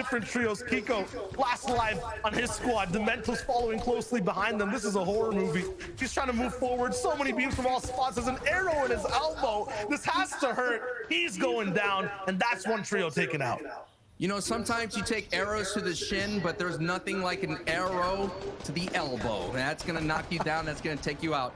different trios. Kiko last alive on his squad. Dementos following closely behind them. This is a horror movie. He's trying to move forward. So many beams from all spots. There's an arrow in his elbow. This has to hurt. He's going down, and that's one trio taken out. You know, sometimes you take arrows to the shin, but there's nothing like an arrow to the elbow. That's going to knock you down. That's going to take you out.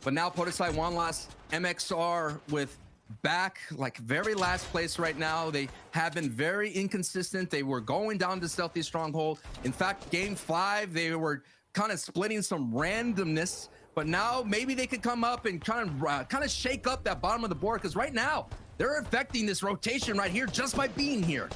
But now Podesai one last MXR with back, like very last place right now. They have been very inconsistent. They were going down to Stealthy Stronghold. In fact, game 5, they were kind of splitting some randomness. But now maybe they could come up and kind of shake up that bottom of the board, because right now they're affecting this rotation right here just by being here.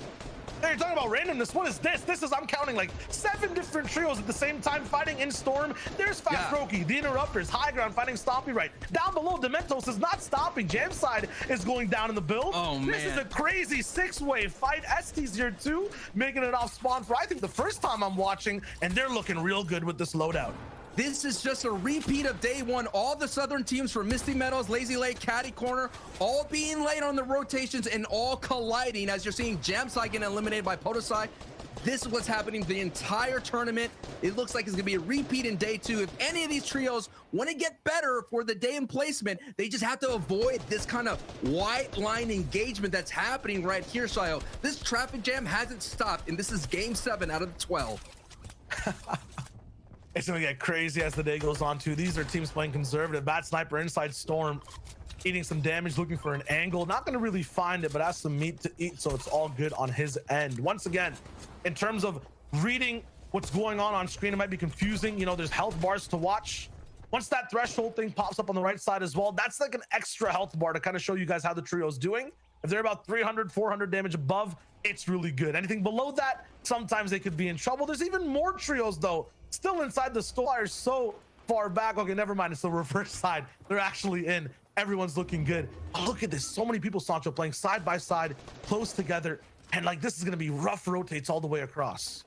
Hey, you're talking about randomness. What is this? This is, I'm counting like 7 different trios at the same time fighting in Storm. There's Fast Roki, the Interrupters, High Ground fighting Stompy right. Down below, Dementos is not stopping. Jamside is going down in the build. Oh, man. This is a crazy 6-way fight. ST's here too, making it off spawn for, I think, the first time I'm watching, and they're looking real good with this loadout. This is just a repeat of day 1. All the Southern teams from Misty Meadows, Lazy Lake, Caddy Corner, all being late on the rotations and all colliding as you're seeing Jamside getting eliminated by Podesai. This is what's happening the entire tournament. It looks like it's gonna be a repeat in day 2. If any of these trios want to get better for the day in placement, they just have to avoid this kind of white line engagement that's happening right here, Shayo. This traffic jam hasn't stopped, and this is game 7 out of the 12. It's gonna get crazy as the day goes on too. These are teams playing conservative. Bad Sniper inside Storm, eating some damage, looking for an angle. Not gonna really find it, but has some meat to eat, so it's all good on his end. Once again, in terms of reading what's going on screen, it might be confusing. You know, there's health bars to watch. Once that threshold thing pops up on the right side as well, that's like an extra health bar to kind of show you guys how the trio's doing. If they're about 300, 400 damage above, it's really good. Anything below that, sometimes they could be in trouble. There's even more trios though, still inside the store, so far back. Okay, never mind, it's the reverse side. They're actually in. Everyone's looking good. Oh, look at this, so many people, Sancho, playing side by side, close together, and like this is gonna be rough rotates all the way across.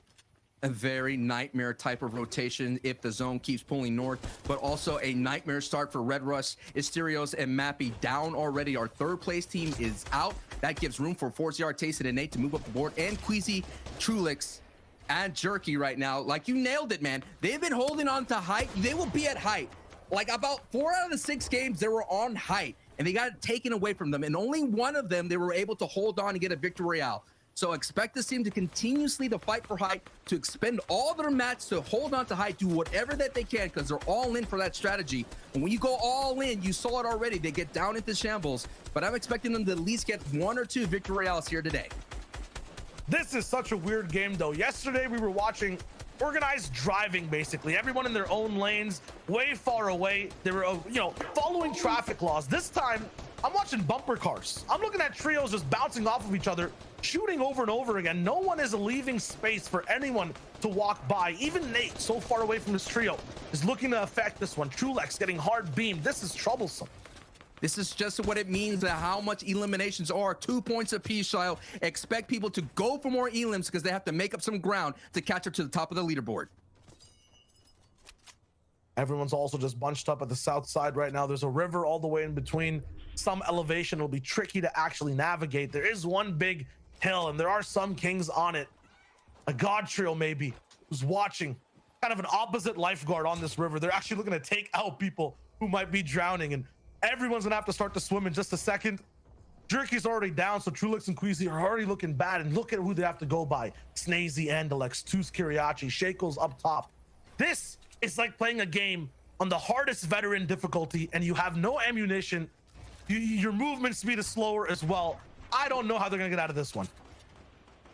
A very nightmare type of rotation if the zone keeps pulling north, but also a nightmare start for Red Rush, Asterios, and Mappy down already. Our 3rd place team is out. That gives room for 4CR, Tasted, and Nate to move up the board, and Queasy, Trulix, and Jerky right now. Like, you nailed it, man. They've been holding on to height. They will be at height. Like, about 4 out of the 6 games, they were on height, and they got it taken away from them. And only one of them, they were able to hold on and get a victory royale. So expect this team to continuously to fight for height, to expend all their mats to hold on to height, do whatever that they can, because they're all in for that strategy. And when you go all in, you saw it already, they get down into shambles. But I'm expecting them to at least get 1 or 2 victory royales here today. This is such a weird game though. Yesterday we were watching organized driving, basically everyone in their own lanes, way far away. They were, you know, following traffic laws. This time I'm watching bumper cars. I'm looking at trios just bouncing off of each other, shooting over and over again. No one is leaving space for anyone to walk by. Even Nate, so far away from his trio, is looking to affect this one. Trulex getting hard beamed. This is troublesome. This is just what it means, that how much eliminations are. 2 points apiece, Shile. Expect people to go for more elims because they have to make up some ground to catch up to the top of the leaderboard. Everyone's also just bunched up at the south side right now. There's a river all the way in between. Some elevation will be tricky to actually navigate. There is one big hill, and there are some kings on it. A god trio maybe who's watching, kind of an opposite lifeguard on this river. They're actually looking to take out people who might be drowning, and everyone's gonna have to start to swim in just a second. Jerky's already down, so Trulix and Queasy are already looking bad, and look at who they have to go by. Snazy, Andalex, Tuz Kiriachi, Shakel's up top. This is like playing a game on the hardest veteran difficulty, and you have no ammunition. Your movement speed is slower as well. I don't know how they're gonna get out of this one.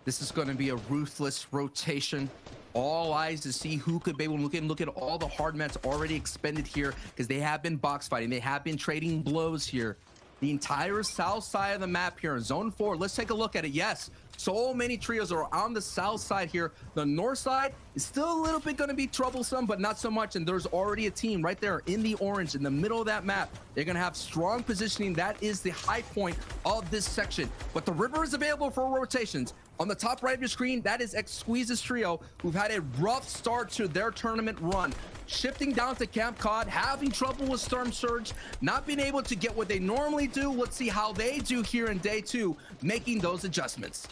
This is going to be a ruthless rotation. All eyes to see who could be able to look at all the hard mats already expended here, because they have been box fighting. They have been trading blows here. The entire south side of the map here in zone 4. Let's take a look at it. Yes, so many trios are on the south side here. The north side is still a little bit going to be troublesome, but not so much. And there's already a team right there in the orange in the middle of that map. They're going to have strong positioning. That is the high point of this section. But the river is available for rotations. On the top right of your screen, that is Squeeze's trio, who've had a rough start to their tournament run. Shifting down to Camp Cod, having trouble with Storm Surge, not being able to get what they normally do. Let's see how they do here in day 2, making those adjustments.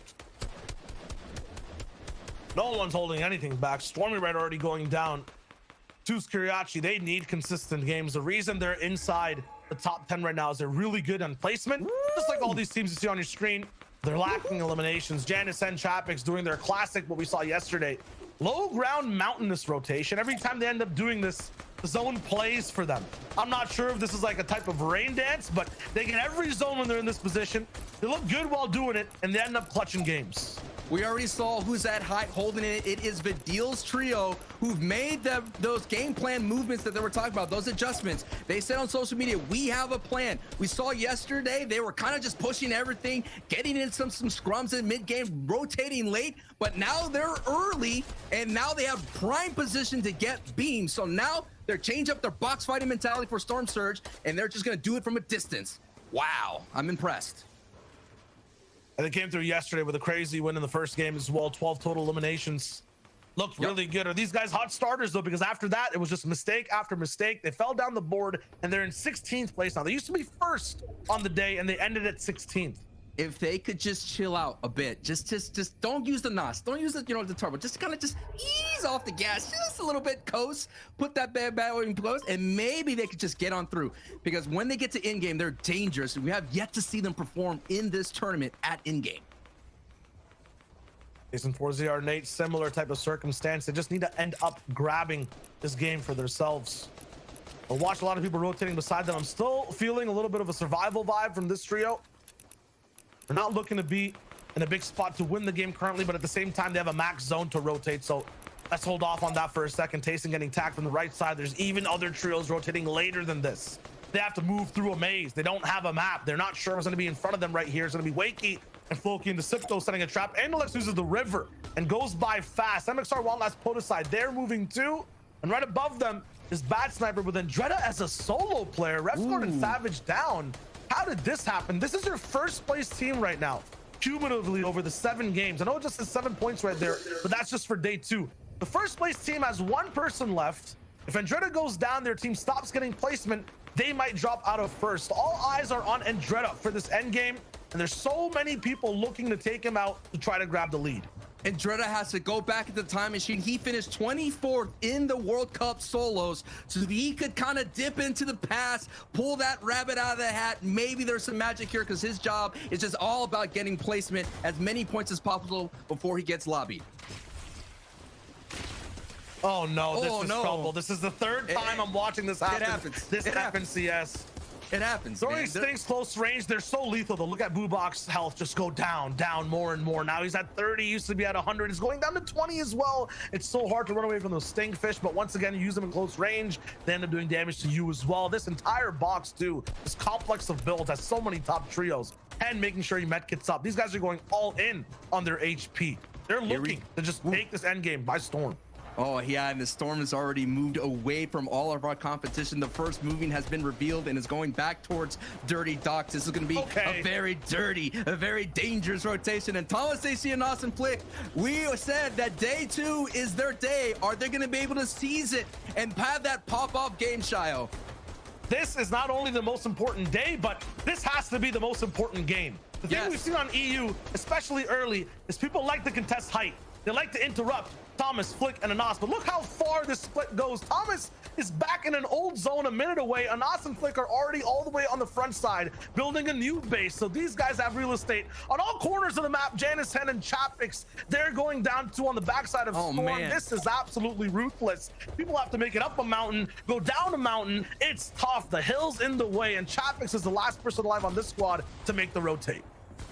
No one's holding anything back. Stormy Red already going down. Tuz Kiriachi, they need consistent games. The reason they're inside the top 10 right now is they're really good on placement. Just like all these teams you see on your screen, they're lacking eliminations. Janus and Chapix doing their classic, what we saw yesterday. Low ground mountainous rotation. Every time they end up doing this, the zone plays for them. I'm not sure if this is like a type of rain dance, but they get every zone when they're in this position. They look good while doing it, and they end up clutching games. We already saw who's at height holding it. It is Vidil's trio who've made those game plan movements that they were talking about, those adjustments. They said on social media, we have a plan. We saw yesterday, they were kind of just pushing everything, getting in some scrums in mid-game, rotating late, but now they're early, and now they have prime position to get beams. So now they're changing up their box fighting mentality for Storm Surge, and they're just going to do it from a distance. Wow, I'm impressed. And they came through yesterday with a crazy win in the first game as well. 12 total eliminations. Looked really good. Are these guys hot starters though? Because after that, it was just mistake after mistake. They fell down the board and they're in 16th place now. They used to be first on the day and they ended at 16th. If they could just chill out a bit, just don't use the NOS, don't use the the turbo, just kind of just ease off the gas just a little bit, coast, put that bad in close, and maybe they could just get on through. Because when they get to in game, they're dangerous. We have yet to see them perform in this tournament at in game. Jason 4ZR Nate, similar type of circumstance. They just need to end up grabbing this game for themselves. I watched a lot of people rotating beside them. I'm still feeling a little bit of a survival vibe from this trio. They're not looking to be in a big spot to win the game currently, but at the same time, they have a max zone to rotate. So let's hold off on that for a second. Tayson getting tagged from the right side. There's even other trios rotating later than this. They have to move through a maze. They don't have a map. They're not sure what's going to be in front of them right here. It's going to be Wakey and Floki into Sipto setting a trap. Andalex uses the river and goes by fast. MXR Wild Last Podicide, they're moving too. And right above them is Bad Sniper with Andretta as a solo player. Refgord and Savage down. How did this happen? This is your first place team right now, cumulatively over the 7 games. I know it just says 7 points right there, but that's just for day 2. The first place team has 1 person left. If Andretta goes down, their team stops getting placement, they might drop out of first. All eyes are on Andretta for this end game, and there's so many people looking to take him out to try to grab the lead. Andretta has to go back at the time machine. He finished 24th in the World Cup solos, so he could kind of dip into the past, pull that rabbit out of the hat. Maybe there's some magic here because his job is just all about getting placement as many points as possible before he gets lobbied. Oh no, this is trouble. This is the 3rd time I'm watching this happen. It happens. This happens, CS. It happens. Throwing things close range, they're so lethal though. Look at Boobox's health just go down more and more. Now he's at 30, used to be at 100. He's going down to 20 as well. It's so hard to run away from those Stingfish, but once again, you use them in close range, they end up doing damage to you as well. This entire box too, this complex of builds has so many top trios and making sure he medkits up. These guys are going all in on their HP. They're looking to just take this end game by storm. Oh yeah, and the Storm has already moved away from all of our competition. The first moving has been revealed and is going back towards Dirty Docks. This is going to be a very dirty, a very dangerous rotation. And Thomas AC and Austin Flick, we said that day 2 is their day. Are they going to be able to seize it and have that pop-off game, Shio? This is not only the most important day, but this has to be the most important game. The thing we've seen on EU, especially early, is people like to contest height. They like to interrupt Thomas, Flick, and Anas, but look how far this split goes. Thomas is back in an old zone a minute away. Anas and Flick are already all the way on the front side, building a new base. So these guys have real estate on all corners of the map. Janus, Hen, and Chapix, they're going down to on the backside of Storm. Man. This is absolutely ruthless. People have to make it up a mountain, go down a mountain. It's tough. The hill's in the way, and Chapix is the last person alive on this squad to make the rotate.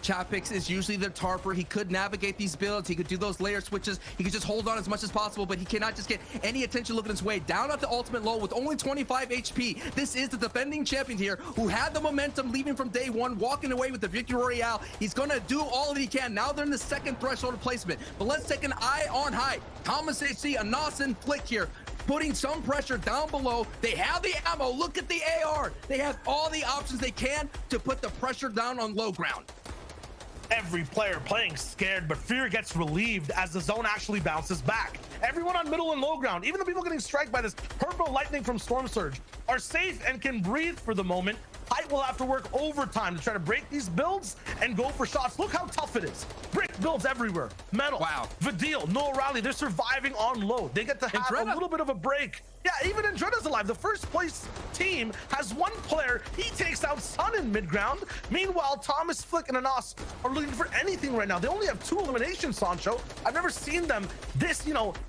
Chapix is usually the tarper. He could navigate these builds. He could do those layer switches. He could just hold on as much as possible, but he cannot just get any attention looking his way. Down at the ultimate low with only 25 HP. This is the defending champion here who had the momentum leaving from day 1, walking away with the Victory Royale. He's going to do all that he can. Now they're in the 2nd threshold of placement, but let's take an eye on high. Thomas AC, Anas, and Flick here, putting some pressure down below. They have the ammo. Look at the AR. They have all the options they can to put the pressure down on low ground. Every player playing scared, but fear gets relieved as the zone actually bounces back. Everyone on middle and low ground, even the people getting struck by this purple lightning from Storm Surge, are safe and can breathe for the moment. Height will have to work overtime to try to break these builds and go for shots. Look how tough it is. Brick builds everywhere. Metal. Wow. Vidil, Noah Riley, they're surviving on low. They get to have a little bit of a break. Yeah, even Andretta's alive. The first place team has one player. He takes out Sun in mid ground. Meanwhile, Thomas, Flick, and Anas are looking for anything right now. They only have 2 eliminations, Sancho. I've never seen them this,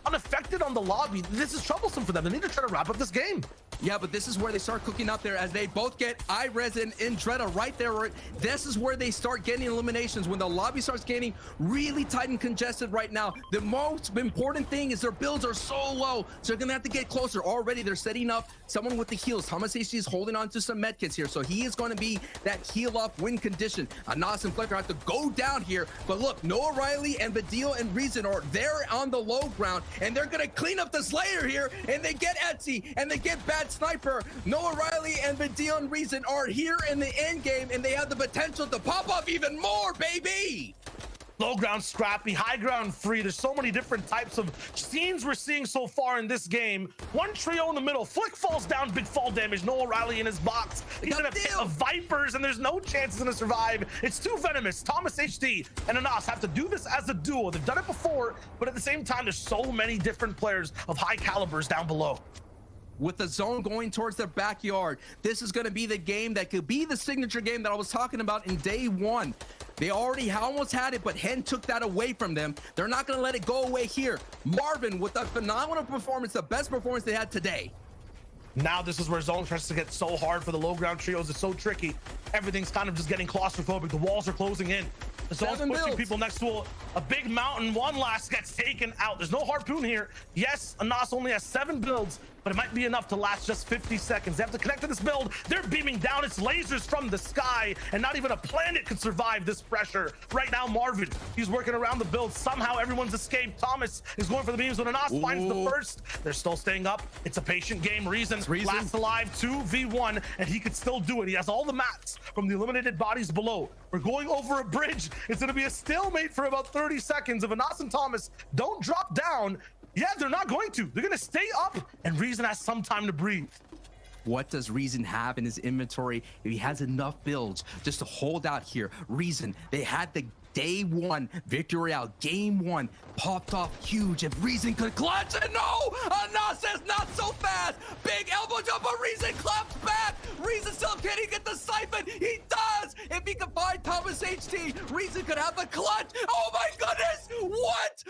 unaffected on the lobby. This is troublesome for them. They need to try to wrap up this game. Yeah, but this is where they start cooking up there as they both get iRes and Andretta right there. This is where they start getting eliminations when the lobby starts getting really tight and congested right now. The most important thing is their builds are so low, so they're gonna have to get closer. Already they're setting up someone with the heals. Thomas AC is holding on to some medkits here, so he is going to be that heal up win condition. Anas and Flicker have to go down here, but look, Noah Riley and Badil and Reason are there on the low ground, and they're gonna clean up the Slayer here, and they get Etsy and they get Bad Sniper. Noah Riley and Badil and Reason are here in the end game, and they have the potential to pop off even more, baby. Low ground scrappy, high ground free. There's so many different types of scenes we're seeing so far in this game. One trio in the middle. Flick falls down, big fall damage. Noah Riley in his box. He's gonna hit a Vipers, and there's no chance he's gonna survive. It's too venomous. Thomas HD and Anas have to do this as a duo. They've done it before, but at the same time, there's so many different players of high calibers down below. With the zone going towards their backyard, this is going to be the game that could be the signature game that I was talking about in day one. They already almost had it, but Hen took that away from them. They're not going to let it go away here. Marvin with a phenomenal performance, the best performance they had today. Now this is where zone tries to get so hard for the low ground trios. It's so tricky. Everything's kind of just getting claustrophobic. The walls are closing in. The zone's pushing people next to a big mountain. One last gets taken out. There's no harpoon here. Yes, Anas only has 7 builds, but it might be enough to last just 50 seconds. They have to connect to this build. They're beaming down. It's lasers from the sky, and not even a planet could survive this pressure. Right now, Marvin, he's working around the build. Somehow everyone's escaped. Thomas is going for the beams when Anas finds the first. They're still staying up. It's a patient game. Reason last alive 2v1, and he could still do it. He has all the mats from the eliminated bodies below. We're going over a bridge. It's going to be a stalemate for about 30 seconds. If Anas and Thomas don't drop down, yeah, they're not going to. They're going to stay up, and Reason has some time to breathe. What does Reason have in his inventory if he has enough builds just to hold out here? Reason, they had the day one victory out, game one popped off huge. If Reason could clutch, and no, Anas says not so fast. Big elbow jump, but Reason claps back. Reason still can't he get the siphon? He does. If he can find Thomas HT, Reason could have the clutch. Oh my goodness! What?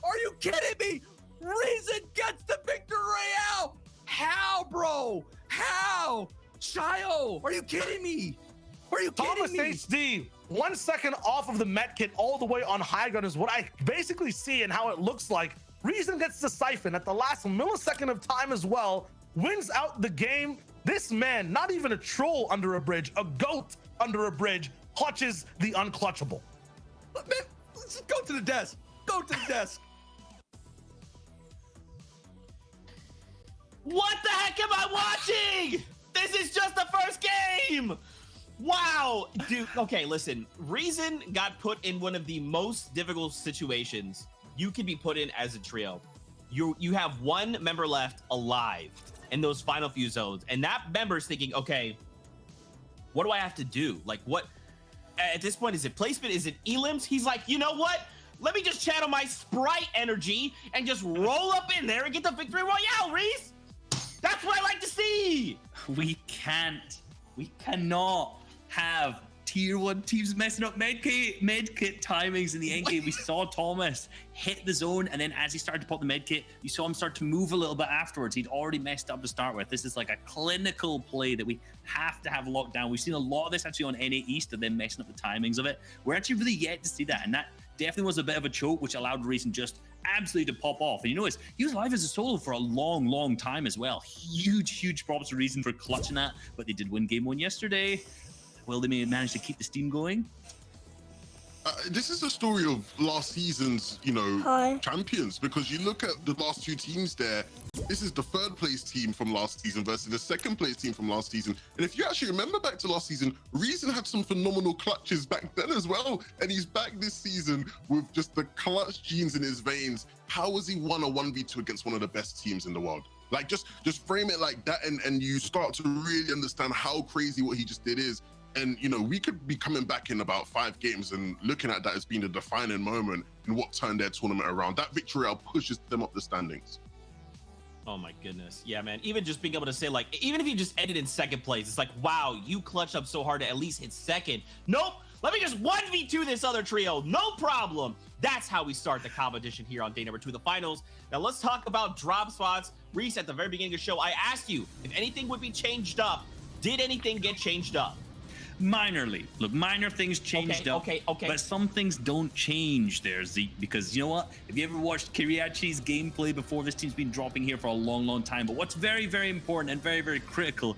Are you kidding me? Reason gets the victory out. How, bro? How? Chio, are you kidding me? Are you kidding Thomas me? HD, 1 second off of the med kit all the way on high ground is what I basically see and how it looks like. Reason gets the siphon at the last millisecond of time as well, wins out the game. This man, not even a troll under a bridge, a goat under a bridge, clutches the unclutchable. Man, let's just go to the desk. Go to the desk. What the heck am I watching? This is just the first game. Wow, dude. Okay, listen. Reason got put in one of the most difficult situations you can be put in as a trio. You have one member left alive in those final few zones, and that member's thinking, okay, what do I have to do? Like, what? At this point, is it placement? Is it elims? He's like, you know what? Let me just channel my Sprite energy and just roll up in there and get the victory royale, Reese. That's what I like to see. We cannot have tier 1 teams messing up medkit timings in the end game. We saw Thomas hit the zone, and then as he started to pop the medkit, you saw him start to move a little bit afterwards. He'd already messed up to start with. This is like a clinical play that we have to have locked down. We've seen a lot of this actually on NA East, and then messing up the timings of it. We're actually really yet to see that, and that definitely was a bit of a choke, which allowed Reason just absolutely to pop off. And you notice he was live as a solo for a long time as well. Huge props to Reason for clutching that, but they did win game 1 yesterday. Will they manage to keep the steam going? This is the story of last season's, champions, because you look at the last 2 teams there. This is the 3rd place team from last season versus the 2nd place team from last season. And if you actually remember back to last season, Reason had some phenomenal clutches back then as well. And he's back this season with just the clutch genes in his veins. How has he won a 1v2 against one of the best teams in the world? Like just frame it like that, and you start to really understand how crazy what he just did is. And you know, we could be coming back in about 5 games and looking at that as being a defining moment in what turned their tournament around. That victory out pushes them up the standings. Oh my goodness. Yeah, man. Even just being able to say, like, even if you just ended in second place, it's like, wow, you clutched up so hard to at least hit second. Nope. Let me just 1v2 this other trio. No problem. That's how we start the competition here on day number 2 of the finals. Now let's talk about drop spots. Reese, at the very beginning of the show, I asked you if anything would be changed up. Did anything get changed up? Minorly. Look, minor things changed up. Okay. But some things don't change there, Zeke, because you know what? If you ever watched Kiriachi's gameplay before, this team's been dropping here for a long, long time. But what's very, very important and very, very critical